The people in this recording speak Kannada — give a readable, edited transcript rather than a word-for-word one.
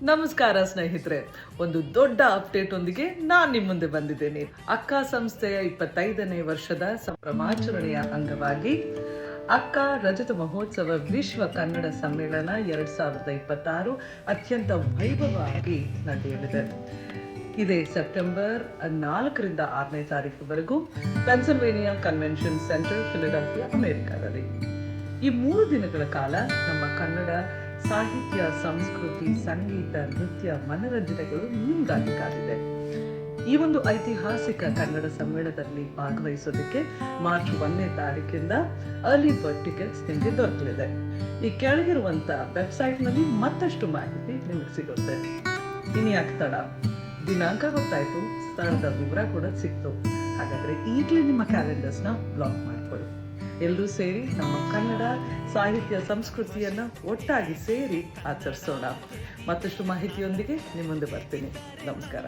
ನಮಸ್ಕಾರ ಸ್ನೇಹಿತರೆ, ಒಂದು ದೊಡ್ಡ ಅಪ್ಡೇಟ್ ಒಂದಿಗೆ ನಾನು ನಿಮ್ಮ ಮುಂದೆ ಬಂದಿದ್ದೇನೆ. ಅಕ್ಕ ಸಂಸ್ಥೆಯ 25ನೇ ವರ್ಷದ ಸಂಭ್ರಮಾಚರಣೆಯ ಅಂಗವಾಗಿ ಅಕ್ಕ ರಜತ ಮಹೋತ್ಸವ ವಿಶ್ವ ಕನ್ನಡ ಸಮ್ಮೇಳನ 2026 ಅತ್ಯಂತ ವೈಭವವಾಗಿ ನಡೆಯಲಿದೆ. ಇದೇ ಸೆಪ್ಟೆಂಬರ್ 4ರಿಂದ 6ನೇ ತಾರೀಕುವರೆಗೂ ಪೆನ್ಸಿಲ್ವೇನಿಯಾ ಕನ್ವೆನ್ಷನ್ ಸೆಂಟರ್, ಫಿಲಡೆಲ್ಫಿಯಾ, ಅಮೆರಿಕಾದಲ್ಲಿ. ಈ 3 ದಿನಗಳ ಕಾಲ ನಮ್ಮ ಕನ್ನಡ ಸಾಹಿತ್ಯ, ಸಂಸ್ಕೃತಿ, ಸಂಗೀತ, ನೃತ್ಯ, ಮನರಂಜನೆಗಳು ನಿಮ್ಗಾಗಿ ಕಾದಿದೆ. ಈ ಒಂದು ಐತಿಹಾಸಿಕ ಕನ್ನಡ ಸಮ್ಮೇಳನದಲ್ಲಿ ಭಾಗವಹಿಸೋದಕ್ಕೆ ಮಾರ್ಚ್ 1ನೇ ತಾರೀಕಿಂದ ಅರ್ಲಿ ಬರ್ಡ್ ಟಿಕೆಟ್ಸ್ ನಿಮಗೆ ದೊರಕಲಿದೆ. ಈ ಕೆಳಗಿರುವಂತ ವೆಬ್ಸೈಟ್ನಲ್ಲಿ ಮತ್ತಷ್ಟು ಮಾಹಿತಿ ನಿಮಗೆ ಸಿಗುತ್ತೆ. ಇನ್ಯಾಕೆ ತಡ? ದಿನಾಂಕ ಗೊತ್ತಾಯ್ತು, ಸ್ಥಳದ ವಿವರ ಕೂಡ ಸಿಕ್ತು. ಹಾಗಾದ್ರೆ ಈಗಲೇ ನಿಮ್ಮ ಕ್ಯಾಲೆಂಡರ್ಸ್ನ ಬ್ಲಾಕ್ ಮಾಡ್ಕೊಳ್ಳಿ. ಎಲ್ಲರೂ ಸೇರಿ ನಮ್ಮ ಕನ್ನಡ ಸಾಹಿತ್ಯ ಸಂಸ್ಕೃತಿಯನ್ನ ಒಟ್ಟಾಗಿ ಸೇರಿ ಆಚರಿಸೋಣ. ಮತ್ತಷ್ಟು ಮಾಹಿತಿಯೊಂದಿಗೆ ನಿಮ್ಮ ಮುಂದೆ ಬರ್ತೀನಿ. ನಮಸ್ಕಾರ.